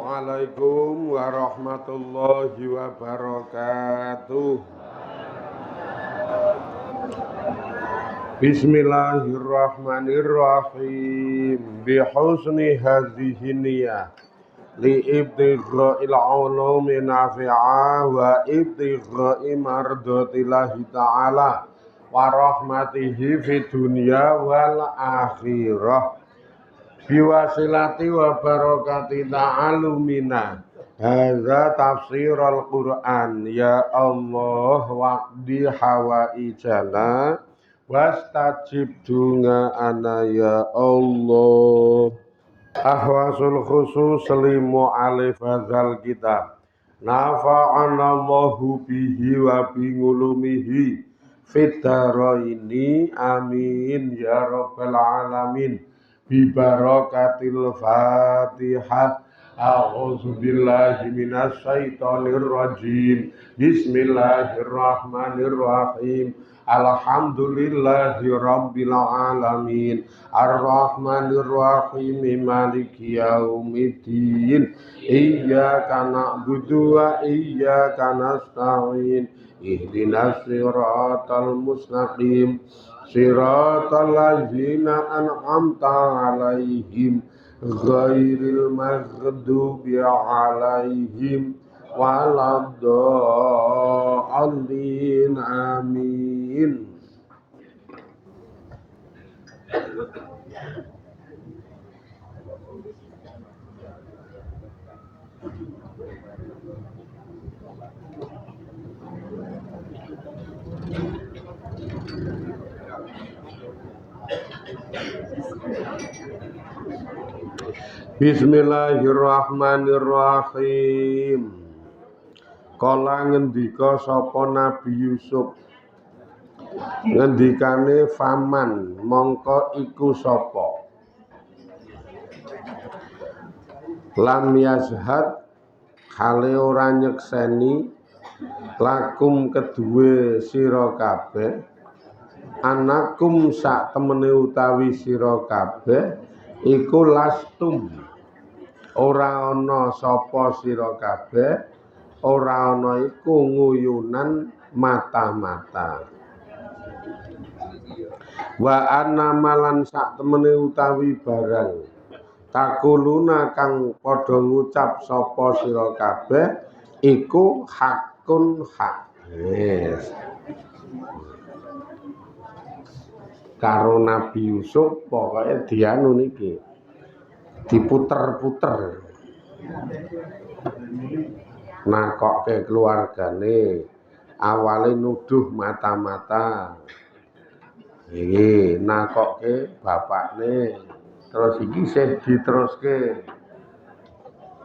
Assalamualaikum warahmatullahi wabarakatuh. Bismillahirrahmanirrahim. Bihusni hadhihi niyah li ibtigha'il ulumi nafi'ah wa ibtigha'i mardatillahi ta'ala wa rahmatihi fid dunya wal akhirah. Biwasilati wa barakati ta'alumina hadza tafsirul Qur'an. Ya Allah waqdi hawaijana wastajib dungaana ya Allah. Ahwasul khusus limu alif hadzal kitab nafa'ana Allahu bihi wa bingulumihi fid dharaini amin ya rabbal alamin. Bibarakatil Fatihah. A'udzu billahi minasy syaithanir rajim. Bismillahirrahmanirrahim. Alhamdulillahi rabbil alamin. Arrahmanir rahim. Maliki yaumiddin. Iyyaka na'budu wa iyyaka nasta'in. Ihdinas siratal mustaqim. Siratal ladzina an'amta 'alaihim ghairil maghdubi 'alaihim waladdallin. Amin. Bismillahirrahmanirrahim. Kala ngendika sapa Nabi Yusuf, ngendikane faman mongko iku sapa lam yazhad hale ora nyekseni lakum kedue sira kabeh anakum sak temene utawi sira kabeh iku lastum ora ana sapa sira kabeh ora ana iku nguyunan mata-mata wa anna malan sak temene utawi barang takuluna kang padha ngucap sapa sira kabeh iku hakun hak. Yes. Karo Nabi Yusuf pokoknya dianu niki diputer-puter nakoke keluargane awale nuduh mata-mata iki nakoke bapakne terus iki sih diteruske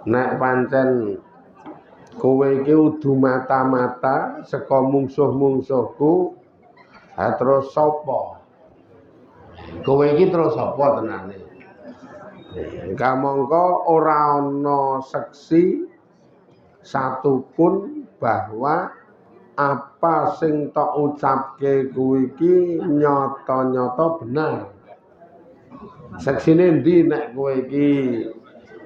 nek pancen kowe iki udu mata-mata saka mungsuh-mungsuhku terus sapa kowe iki terus apa tenane? Kamangka ora ana seksi satupun bahwa apa sing tok ucapke kuwi iki nyata-nyata benar. Seksine ndi nek kowe iki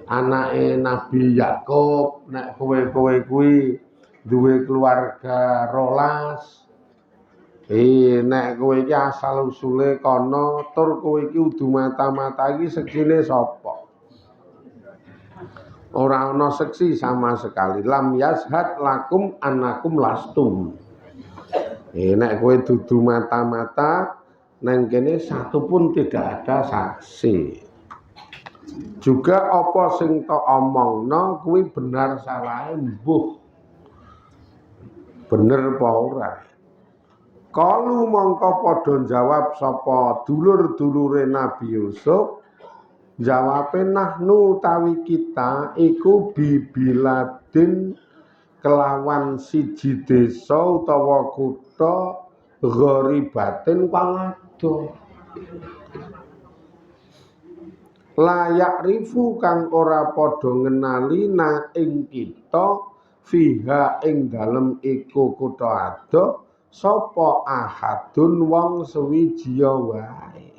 anake Nabi Yakub, nek kowe kuwi duwe keluarga rolas. Nek kowe iki asal usule kono tur kowe iki udu mata-mata iki seksine sapa? Ora ana seksi sama sekali. Lam yashhad lakum annakum lastum. Nek kowe dudu mata-mata nang kene satu pun tidak ada saksi. Juga apa sing tok omongno kuwi benar salahe mbuh. Bener apa ora? Kalu mongko padha jawab sapa dulur-dulure Nabi Yusuf, jawabe nahnu tawi kita iku bibiladin kelawan siji desa utawa kutha gharibatin kang adoh. Layak rifu kang ora padha ngenali na ing kita fiha ing dalem iku kutha adoh sapa ahadun wong sewijiya wae.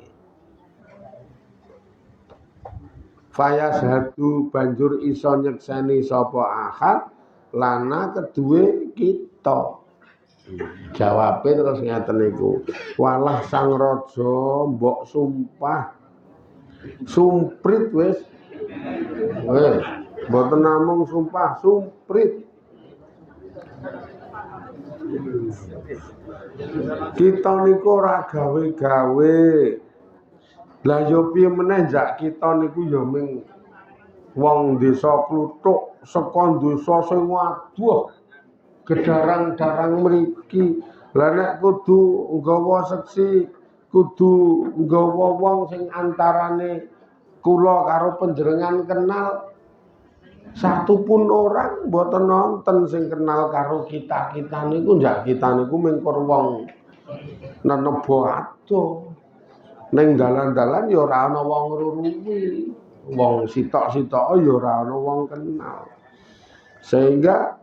Fayashhadu banjur iso nyekseni sapa ahad lana kedue kita. Jawabe terus ngeten niku. Walah sang raja mbok sumpah. Sumprit wis. Wis, mboten namung sumpah, sumprit. Kita niku ora gawe-gawe. Lah yo piye meneh jak kita niku yo ming wong desa Kluthuk saka desa sing waduh gedarang-darang mriki. Lah nek kudu nggawa seksi, kudu nggawa wong sing antarane kula karo panjenengan kenal. Satu pun orang mboten nonton sing kenal karo kita niku njak kita niku mengkur wong nenebo adoh. Ning dalan-dalan ya ora ana wong ngruruhi. Wong sitok-sitok ya ora ana wong kenal. Sehingga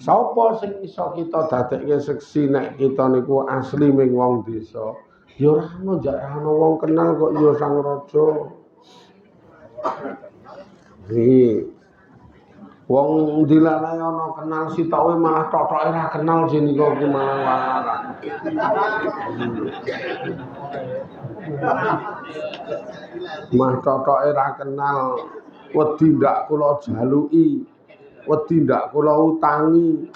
sapa sing iso kita dadekke seksi nek kita niku asli ming wong desa? Ya ora ana njak ana wong kenal kok ya sang raja. Iki wong dilalae ana kenal sitoke malah totoke ora kenal jenika ki malah. Mah totoke ora kenal, wedi ndak kula jaluki, wedi ndak kula utangi.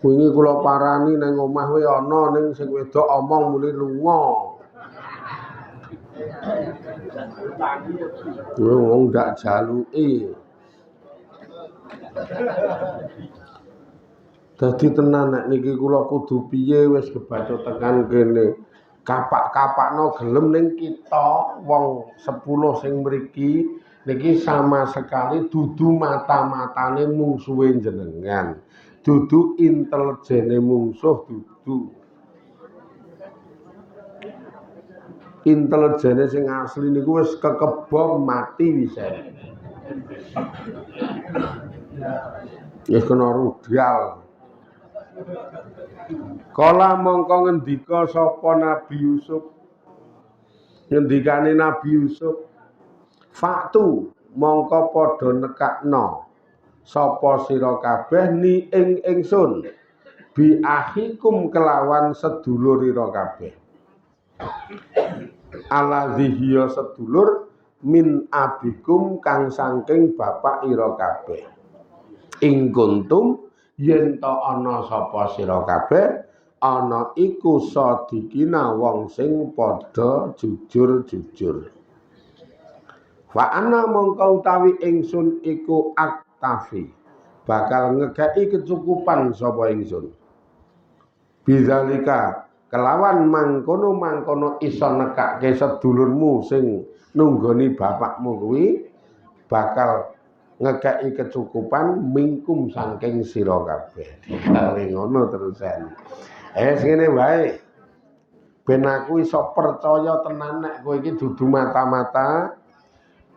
Wingi kula parani nang omah wae ana ning sing wedok omong muni lunga. Wong ndak jaluki. Dadi tenan nek niki kula kudu piye wis kebaca tekan kene. Kapak-kapakno gelem ning kita wong 10 sing mriki niki sama sekali dudu mata-matane mungsuhe jenengan. Dudu intelejene mungsuh dudu. Intelejene sing asli niku wis kekebom mati wisane. Wis kena rudal. Kala mongko ngendika sapa Nabi Yusuf. Ngendikane Nabi Yusuf, "Faktu mongko padha nekakno sapa sira kabeh ni ing ingsun bi akhikum kelawan sedulurira kabeh." Aladhiya sedulur min abikum kang saking bapak ira kabeh. Ing kuntum yen ta ana sapa sira kabeh ana iku sadikina wong sing padha jujur-jujur. Wa ana mongko utawi ingsun iku aktafi bakal ngekeki kecukupan sapa ingsun. Bidzalika kelawan mangkono iso nekake sedulurmu sing nunggoni bapakmu kuwi bakal ngekeki kecukupan mingkum saking sira kabeh. Gawe ngono terusan. Ngene wae. Ben aku iso percaya tenan nek kowe iki dudu mata-mata.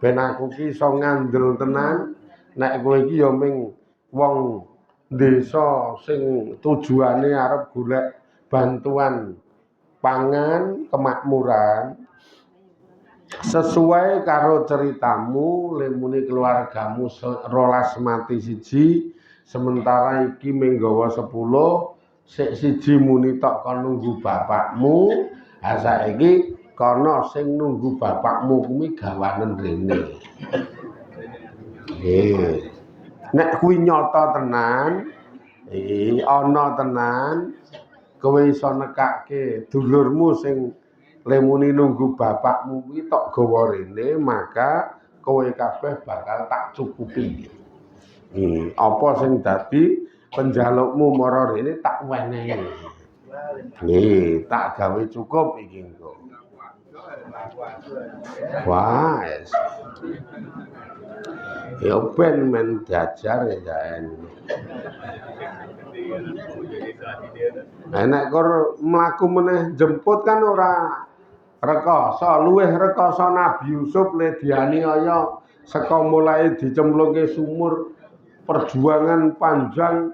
Ben aku iki iso ngandel tenan nek kowe iki ya ming wong desa sing tujuane arep golek bantuan pangan kemakmuran. Sesuai karo ceritamu lemune keluargamu 12 mati siji sementara iki menggawa 10 sik siji muni tok kon nunggu bapakmu ha saiki kono sing nunggu bapakmu kuwi gawanen rene nek kuwi nyata tenan ana tenan kowe iso nekake dulurmu sing lemuni nunggu bapakmu kuwi tok gawa rene maka kowe kabeh bakal tak cukupi. Apa sing dadi penjalukmu mara rene tak wenehi. Tak gawe cukup iki engko. Wah. Ya ben men diajar ya en. Nek kor mlaku meneh jemput kan ora rekoso, luwih rekoso Nabi Yusuf le dianiaya saka mulai dicemplungke sumur, perjuangan panjang,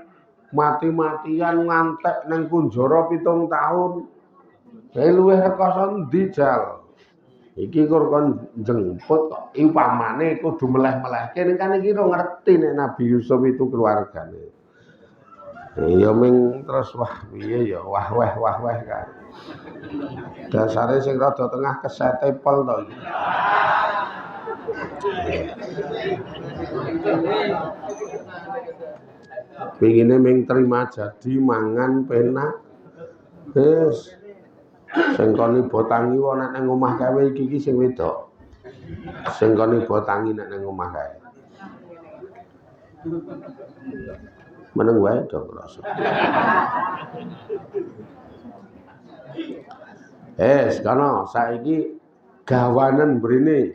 mati-matian ngantek nang kunjara 7 tahun. Luwih rekoso ndi jal? Iki kur kon jemput kok upamane kudu meleh-melehke ning kan iki ora ngerti nek Nabi Yusuf itu keluargane. Ya ming terus wah piye ya wah weh kan. Dasare sing rada tengah kesete pol to iki. Pingine ming terima jadi mangan penak. Wis sing kon ibotangi wae nek nang omah kae iki sing wedok. Sing kon ibotangi nek nang omah kae. Meneng wae do krasa. Kono saiki gawanen mrene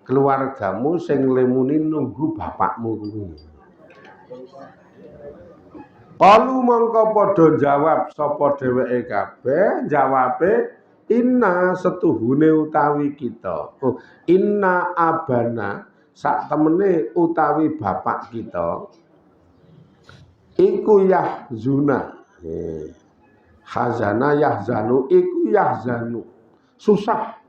keluargamu sing lemuni nunggu bapakmu kuwi. Kalu mongko padha jawab sapa dheweke kabeh, jawabe inna setuhune utawi kita. Inna abana sak temene utawi bapak kita iku yahzuna. Hazana yahzanu iku yahzanu. Susah.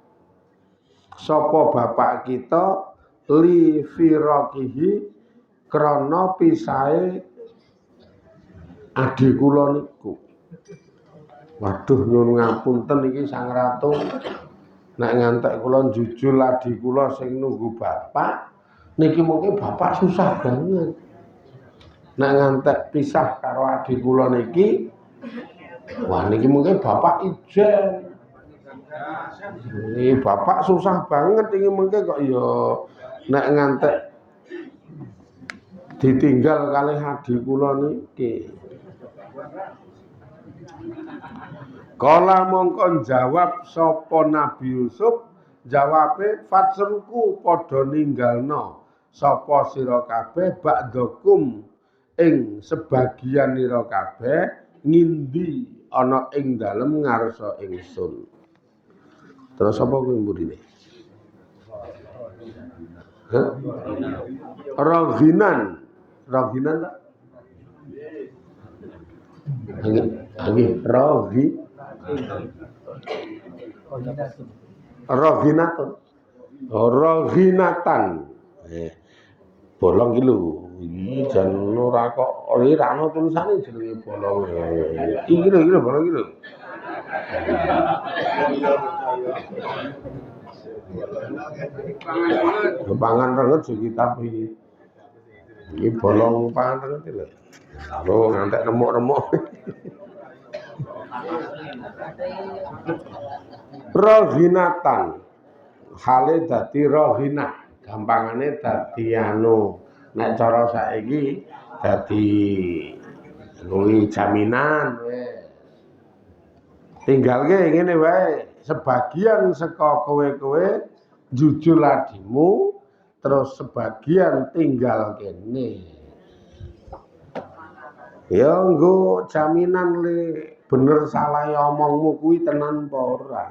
Sapa bapak kita li firaqihi krana pisahe adik kula niku. Waduh nyuwun ngapunten iki Sang Ratu. Nek ngantek kula jujul adik kula sing nunggu bapak niki mungkin bapak susah banget. Nek ngantek pisah karo adik kula niki wah niki mungkin bapak ijen. Ini bapak susah banget ini mungkin kok ya nek ngantek ditinggal kali adik kula niki. Kala mongkon jawab sapa Nabi Yusuf, jawabe fatsruku padha ninggalno sapa sira kabeh ba'dakum ing sebagian nira kabeh ngindi ana ing dalem ngarsa ingsun. Terus apa kuwi mburine? Raghinan tak? Nggih, Raghinatun. Raghinatan. Bolong iki lho. Iki jan ora kok ora ana tulisane jenenge bolong. Iki lho bolong iki lho. Pangan renget sing kitab iki. Iki bolong pangan renget lho. Lho ngantek remuk-remuk. Raghinatan hale dadi raghina, gampangane dadi nek cara saiki dadi luwi jaminan tinggalke ngene wae sebagian saka kowe jujul adimu terus sebagian tinggal kene ya nggo jaminan le bener salah omongmu kuwi tenan apa ora.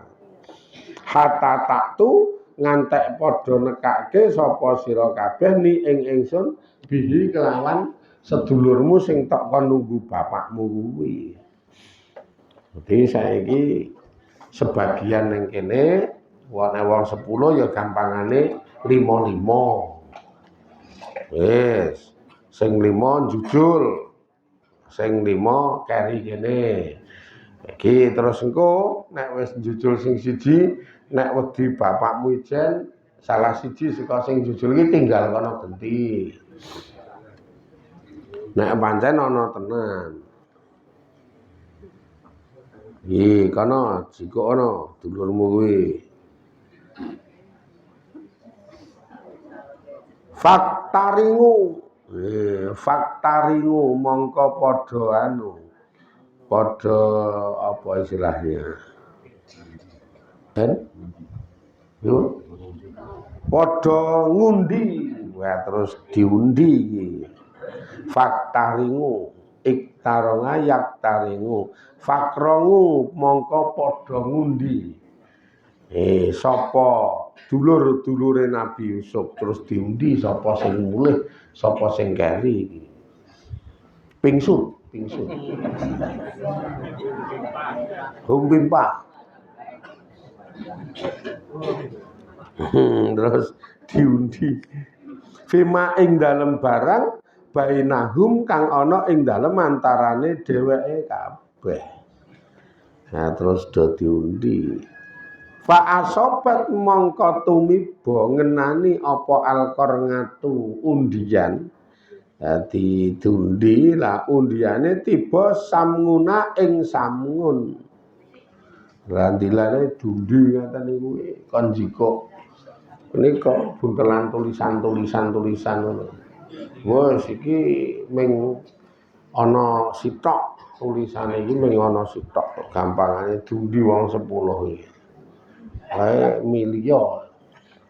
Hatta taktu ngantek padha nekake sapa sira kabeh ni ing ingsun bihi kelawan sedulurmu sing tok kon nunggu bapakmu kuwi. Dadi saiki sebagian ning kene wong 10 ya gampangane 5-5. Wis sing 5 jujul, sing 5 keri kene. Iki terus engko nek wis jujul sing siji, nek wedi bapakmu ijen salah siji saka sing jujul iki tinggal kono genti. Nek pancen ana tenan. Iki kono jiko ana dulurmu kuwi. Faktaringu mongko padha apa istilahnya yo padha ngundi wah terus diundi iki faktaringu iktaronga yaktaringu fakrongu mongko padha ngundi sapa dulur-dulure Nabi Yusuf terus diundi sapa sing mulih sapa sing keri iki pingsun Humpimpa Terus diundi fima ing dalem barang bainahum kang ana ing dalem antarane dheweke kabeh. Nah terus do diundi. Fa asobat mongko tumiba ngenani apa alkor ngatu undian. Dadi dundi lah undiane tiba samnguna ing samngun. Randilane dundi ngaten niku kon jiko. Menika buntelan tulisan ngono. Wes iki ming ana sitok tulisane iki ming ana sitok gampangane dundi wong 10 iki. Kae milya.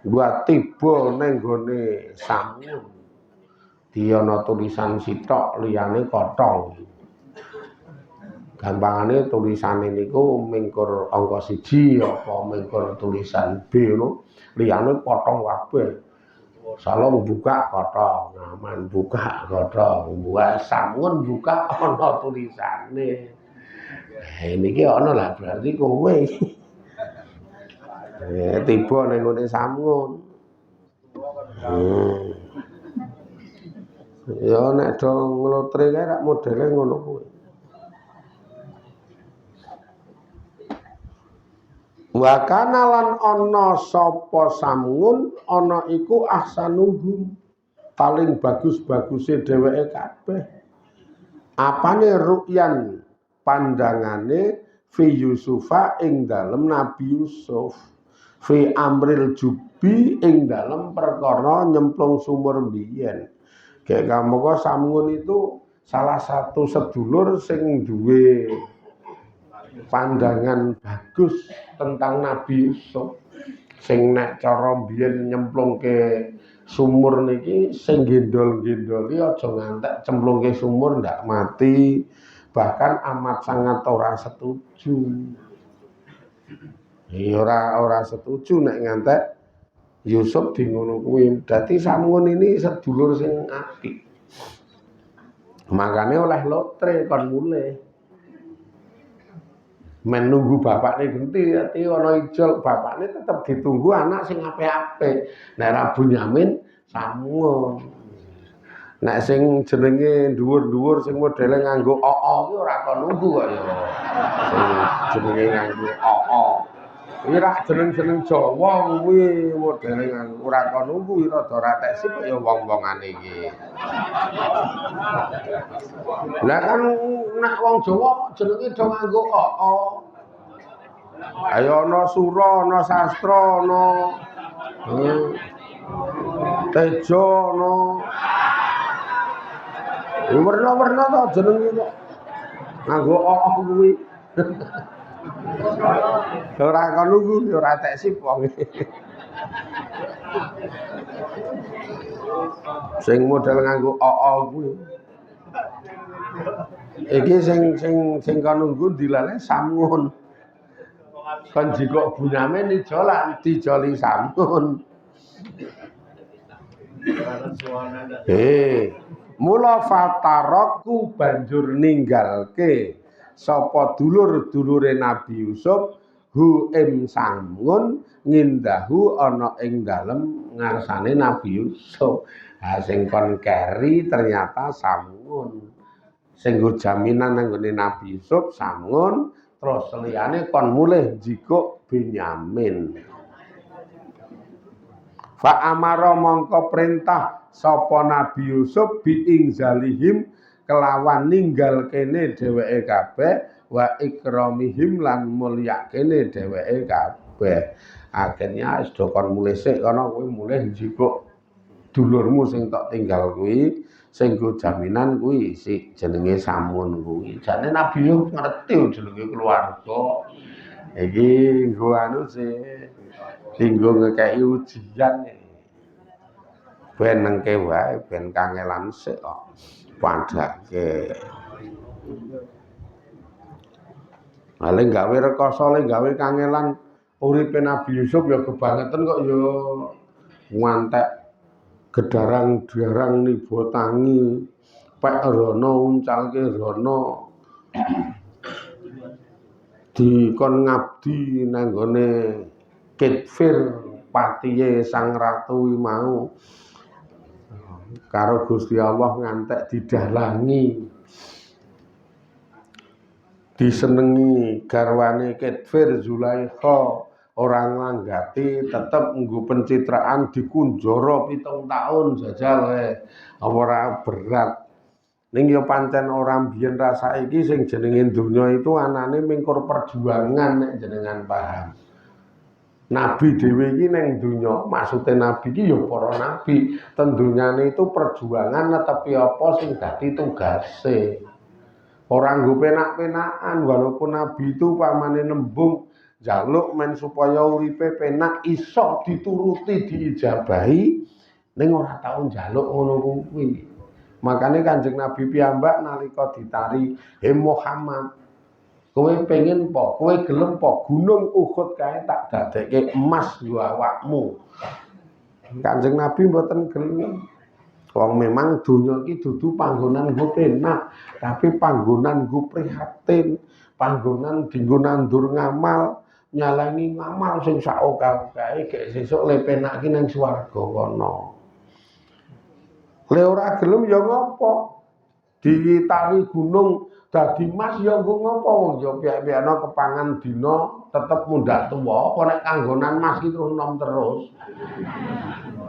Dua tiba ning gone samun. Di ana tulisan sitok liyane kothong. Gampangane tulisane niku mingkur angka 1 apa mingkur tulisan B ngono. Liyane potong kabeh. Salong buka kothong, aman buka kothong, buat samun buka ana tulisane. Niki ana lah berarti kowe. Tiba ning ngene samun. Ya nek do nglotre kae rak modele ngono kuwi. Wa kana lan ana sapa samun ana iku ahsanuhum paling bagus-baguse dheweke kabeh. Apane ru'yan pandangane fi Yusufa ing dalem Nabi Yusuf fi amril jubi ing dalem perkara nyemplung sumur biyen. Kayak kamu kok samun itu salah satu sedulur sing duwe pandangan bagus tentang Nabi Yusuf sing nek cara biyen nyemplungke sumur niki sing gendol-gendoli aja ngantek cemplungke sumur ndak mati, bahkan amat sangat ora setuju. Ora setuju nek ngantek Yusuf di ngono kuwi. Dadi samun ini sedulur sing apik. Makane oleh lotre kon mulih. Menunggu bapaknya genti, ati ana ijol bapaknya tetap ditunggu anak sing apik-apik. Nek ra Bunyamin samun. Nek sing jenenge dhuwur-dhuwur sing modele nganggo oo ki ora kon nunggu kok ya. Sing jenenge nganggo oo. Iki ra jeneng-jeneng Jawa kuwi modele nganggo ora kon nunggu rada ra teksip ya wong-wongane iki. Lah kan nek wong Jawa jenenge do nganggo oo. Ayo ana sura, ana sastra, ana tejo, ana werna-werna to jenenge kok. Nganggo oo kuwi. Ora kon nunggu ora teksip wong. Sing model nganggo oo kuwi. Iki sing kon nunggu dilane samun. Kon jikok Bunyamin ijolan dijoli samun. Mula fataroku banjur ninggalke sapa dulur-dulure Nabi Yusuf hu ing samun ngindahu ana ing dalem ngarsane Nabi Yusuf. Ha sing kon keri ternyata samun. Sing nggo jaminan nang gone Nabi Yusuf samun, terus liyane kon mulih jikuk Benyamin. Fa amara mongko perintah sapa Nabi Yusuf bi ingzalihim kelawan ninggal kene dheweke kabeh wa ikramihim lan mulyakene dheweke kabeh. Akhirnya wis do kon mulih sik kana kowe mulih jikuk dulurmu sing tok tinggal kuwi sing go jaminan kuwi sik jenenge samun kuwi. Jane Nabi Yusuf ngerti jenenge keluarga. Iki nggo anu sik dinggo ngekeki ujian ben nengke wae ben kangelan sik kok padake. Ale gawe rekoso le gawe kangelan uripe Nabi Yusuf ya kebangetan kok ya ngantek gedarang-darang nibotangi pek rono uncalke rono dikon ngabdi nang gone Kitfir patiye sang ratu mau karo Gusti Allah ngantek didalangi disenengi garwane Kitfir Zulaikha orang langgati tetep nggo pencitraan dikunjara 7 tahun jajal ora berat ning ya pancen orang biyen ra saiki sing jenenge donya itu anane mingkur perjuangan nek jenengan paham Nabi dhewe iki ning donya, maksude nabi iki ya para nabi. Ten donyane itu perjuangan netepi apa sing dadi tugase. Ora nggo penak-penakan walaupun nabi itu pamane nembung njaluk men supaya uripe penak iso dituruti diijabahi ning ora tau njaluk ngono kuwi. Makane Kanjeng Nabi piyambak nalika ditari, "He Muhammad, kowe pengen po, kowe gelem po gunung Uhud kae tak dadekke emas yo awakmu." Kanjeng Nabi mboten gelem. Wong memang donya iki dudu panggonan nggo penak, tapi panggonan nggo prihatin, panggonan dinggo nandur ngamal, nyalangi ngamal sing sak oka-okae gek sesuk le penak ki nang swarga kono. Le ora gelem ya ngopo? Ditari gunung dadi mas ya nggo ngopo wong ya piyek-piyekno kepangan dina tetep mundhak tuwa apa nek kanggonan mas ki terus nom terus.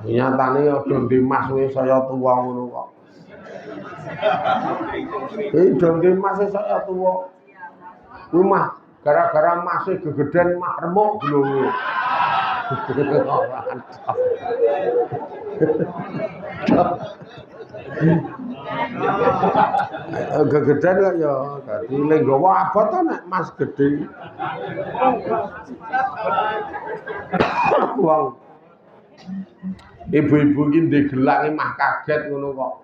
Nyatane aja ndhe mas wis saya tuwa ngono kok. Do ndhe mas saya tuwa. Kuwi mah gara-gara masih gegeden mah remuk lho. Gegeden kok ya, dadi lenggawa abot to nek mas gedhe. Wong ibu-ibu iki ndek gelang mah kaget ngono kok.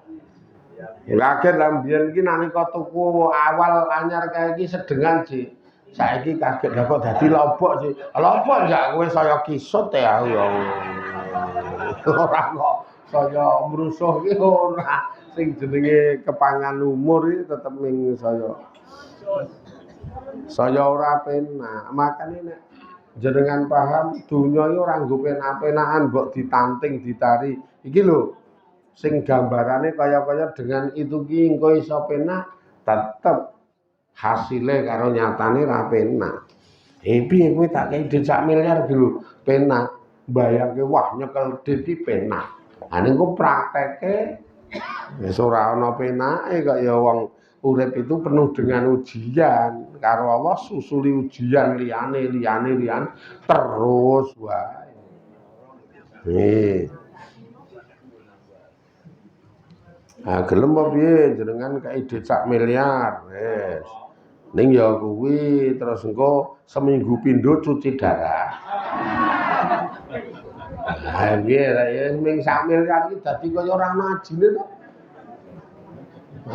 Kaget lah mbiyen iki nalika tuku awal anyar kae iki sedengan sih. Saiki kaget lha kok dadi lobok sih. Lobok ya kowe saya kisut ya aku ya. Ora kok saya mrusuh ki ora. Sing jenenge kepangan umur iki tetep ning saya. Saya ora penak. Makane nek jenengan paham donya iki ora nggo penak-penakan mbok ditanting ditari. Iki lho sing gambarane kaya-kaya dengan itu ki engko iso penak tetep hasilnya karo nyatane ra penak. Piye kowe tak kei dhuwit 1 miliar iki lho, penak. Bayangke wah nyekel dhuwit iki penak. Ha ning kok prakteke wis ora ana penake kok ya wong urip itu penuh dengan ujian. Karo Allah susuli ujian liyane terus wae. Gelem apa piye jenengan kei dhuwit 1 miliar. Wis. Ning ya kuwi terus engko seminggu pindho cuci darah. Piye ra ya ming 1 miliar iki dadi kaya ora ana ajine to.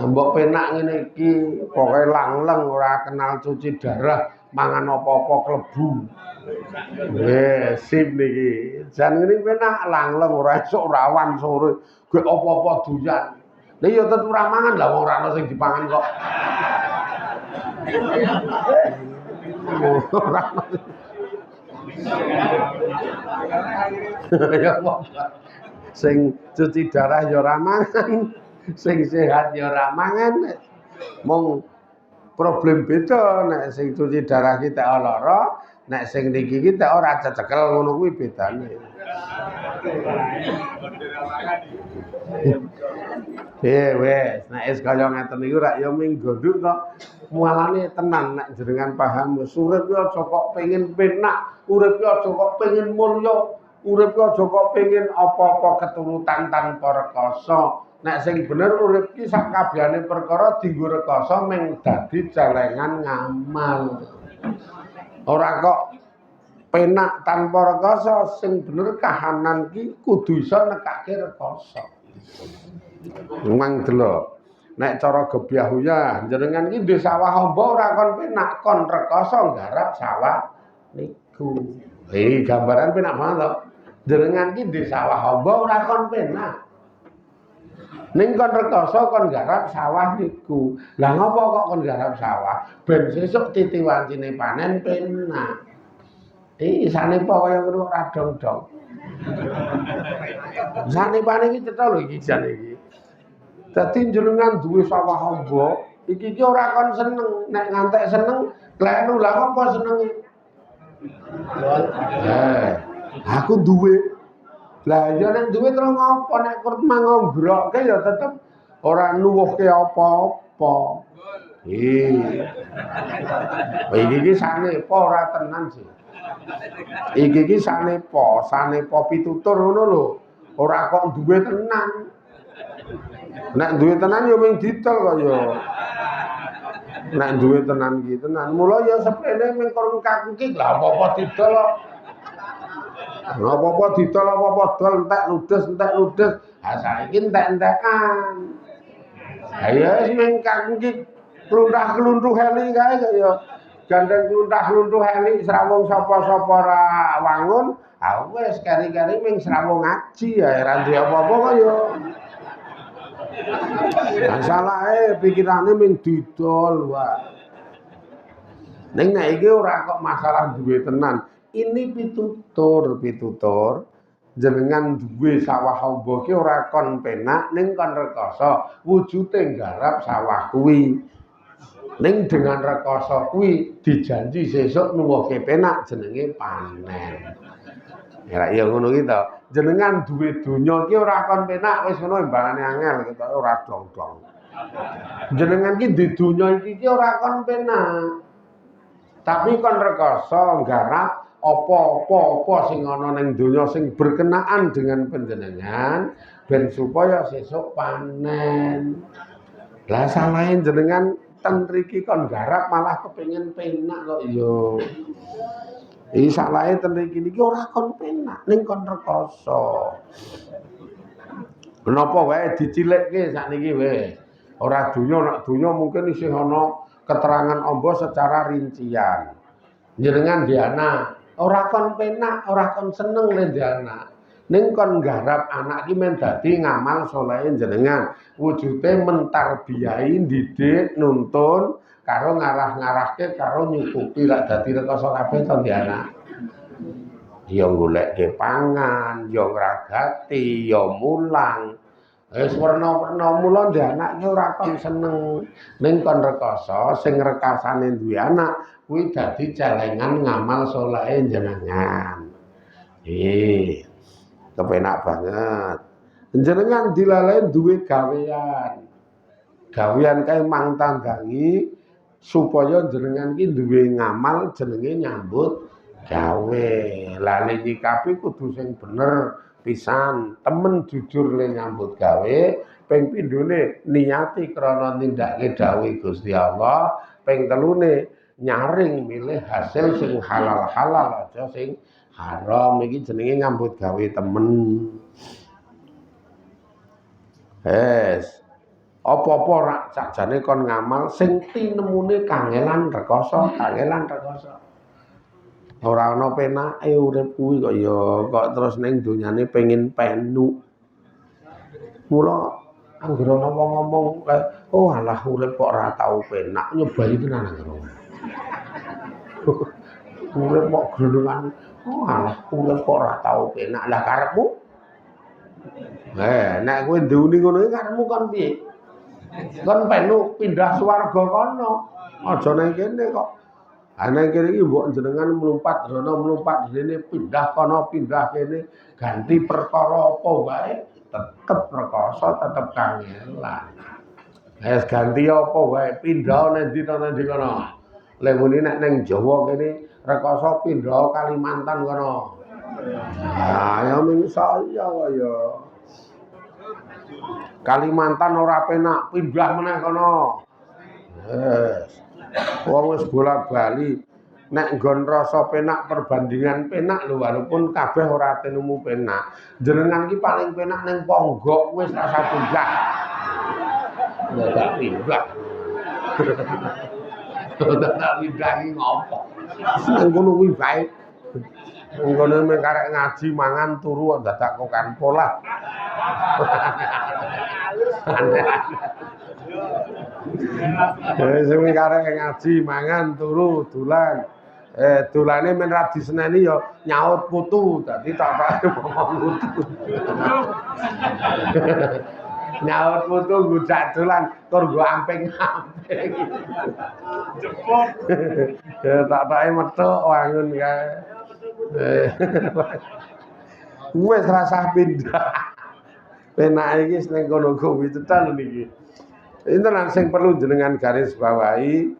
Mbok penak ngene iki pokoke langleng ora kenal cuci darah, mangan apa-apa klebu. Wis sip niki. Jan ngene penak langleng ora esuk rawan sore, gek apa-apa doyan. Lah ya tetep ora mangan lah wong ora ana sing dipangan kok. Ya sing cuci darah ya ora mangan, sing sehat ya ora mangan. Mung problem beda nek sing cuci darah ki tek lara, nek sing niki ki tek ora cecekel ngono kuwi bedane. Wes, nek wis kaya ngeten niku rak ya ming gonduk to. Mualane tenan nek jenengan paham urip ki aja kok pengin penak, urip ki aja kok pengin mulya, urip ki aja kok pengin apa-apa keturutan tanpa rekoso. Nek sing bener urip ki sak kabehane perkara dienggo rekoso mung dadi celengan ngamal. Ora kok penak tanpa rekoso, sing bener kahanan ki kudu iso nekake rekoso. Memang delok. Nek cara gebyahuyah jenengan iki ndek sawah amba ora kon penak, kon rekoso nggarap sawah niku. Gambaran penak banget to. Jenengan iki ndek sawah amba ora kon penak. Ning kon rekoso kon nggarap sawah niku. Lah ngopo kok kon nggarap sawah? Ben sesuk titiwancine panen penak. Sanepa kaya ngono ora dong-dong. Sanepane iki cetha lho iki jan iki. Dadi jenengan duwe sawah amba, iki ora kon seneng, nek ngantek seneng kleru lah apa senenge. Aku duwe. Lah ya nek duwe terus ngopo nek kurang ngomgrokke ya tetep ora nuwuhke apa-apa. Iki sanepa ora tenan sih. Iki sanepa pitutur ngono lho. Ora kok duwe tenan. Nek duwe tenan ya mung didol kok ya. Nek duwe tenan iki tenan. Mula ya sepene mung kurang kakiki lah apa-apa didol kok. Apa-apa didol apa-apa dol entek ludes. Ha saiki entek-entekan. Ha ya wis mung kakiki kluntah-kluntuh heli kae kok ya. Gandeng kluntah-kluntuh heli srawung sapa-sapa ora wangun. Ha wis kari-kari mung srawung ngaji ya ora duwe apa-apa kok ya. Masalahe pikirane mung didol wae. Ning nek iki ora kok masalah duwe tenan. Ini pitutur. Jenengan duwe sawah amba ki ora kon penak ning kon rekoso. Wujude nggarap sawah kuwi. Ning dengan rekoso kuwi dijanji sesuk nuwuhke penak jenenge panen. Ya ngono ki to. Jenengan duwe donya ki ora kon penak wis ngono imbangane angel ketok ora dong-dong. Jenengan ki di donya iki ora kon penak. Tapi kon rekoso nggarap apa-apa sing ana ning donya sing berkenaan dengan panjenengan ben supaya sesuk panen. Lah salahe jenengan ten mriki kon garap malah kepengin penak kok ya. Iki salahe ten mriki niki ora kon penak ning kon rekoso. Menapa wae dicilikke sakniki wis. Ora donya nek donya mungkin isih ana keterangan amba secara rincian. Jenengan diana ora kon penak, ora kon seneng le anak. Ning kon nggarap anak ki men dadi ngamal saleh jenengan. Wujude mentarbiyai, didik, nuntun karo ngarah-ngarahke karo nyukupi lak dadi rekoso kabeh to anak. Ya goleke pangan, ya ngragati, ya mulang. Wis werna-werna mula anak ki ora kon seneng. Ning kon rekoso sing rekasane duwe anak kuwi dadi celengan ngamal saleh jenengan. Kepenak banget. Jenengan dilalae duwe gawean. Gawean kae mang tanggangi supaya jenengan ki duwe ngamal jenenge nyambut gawe. Lah nyikapi kudu sing bener pisan, temen jujur le nyambut gawe, ping pindhone niati krana nindakake dawuh Gusti Allah, ping telune nyaring milih hasil sing halal-halal aja sing haram. Iki jenenge nyambut gawe temen. Apa-apa rak sakjane kon ngamal sing tinemune kangelan rekoso. Ora ana penake urip kuwi kok ya kok terus ning donyane pengin penu. Mula anggere ana wong ngomong, "Oh alah urip kok ora tau penak." Nyobai tenan anggere. Urip kok gelungan. Oh alah urip kok ora tau penak. Lah karepmu? Nek kowe ndewuni ngono iki karepmu kon piye? Kon penu pindah swarga kono. Aja nang kene kok. Ana kene iki mbok jenengan mlumpat rono mlumpat rene pindah kono pindah kene ganti perkara apa wae tetep rekoso tetep kangelan. Wis ganti apa wae pindah nendi to nendi kono. Lha muni nek ning Jawa kene rekoso pindah Kalimantan kono. Nah, ya mung saya kaya Kalimantan ora penak pindah meneh kono. Wis wong wis bolak-bali nek nggon rasa penak perbandingan penak lho walaupun kabeh ora tenemu penak. Jenengan ki paling penak ning Ponggok wis rasa pindah. Ya tak pindah. Tak pindah iki ngopo? Nang kono kuwi bae. Wong kono mek karek ngaji mangan turu dadak kokan pola. Sing karek ngaji mangan turu dolan Dolane men ra diseneni ya nyaut putu, dadi tak ngomong putu. Nyaut putu gudak dolan tur nggo amping-amping. Jepot. Tak metuk wangun kae. Wis rasah pindah. Penake iki ning kono kuwi tenan niki. Inten sing perlu jenengan garis bawahi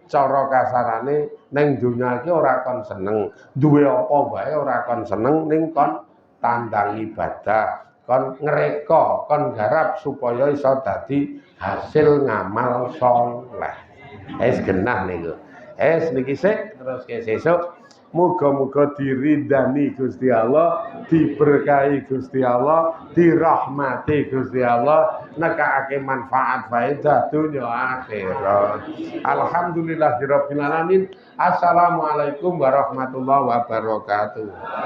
cara kasarane ning donya iki ora kon seneng, duwe apa wae ora kon seneng ning kon tandang ibadah, kon ngreka, kon garap supaya iso dadi hasil ngamal saleh. Wis genah niku. Niki sik terus ke sesuk. Muga-muga diridani Gusti Allah, diberkahi Gusti Allah, dirahmati Gusti Allah, nekake manfaat faedah dunya akhirat. Alhamdulillahirabbil alamin. Assalamualaikum warahmatullahi wabarakatuh.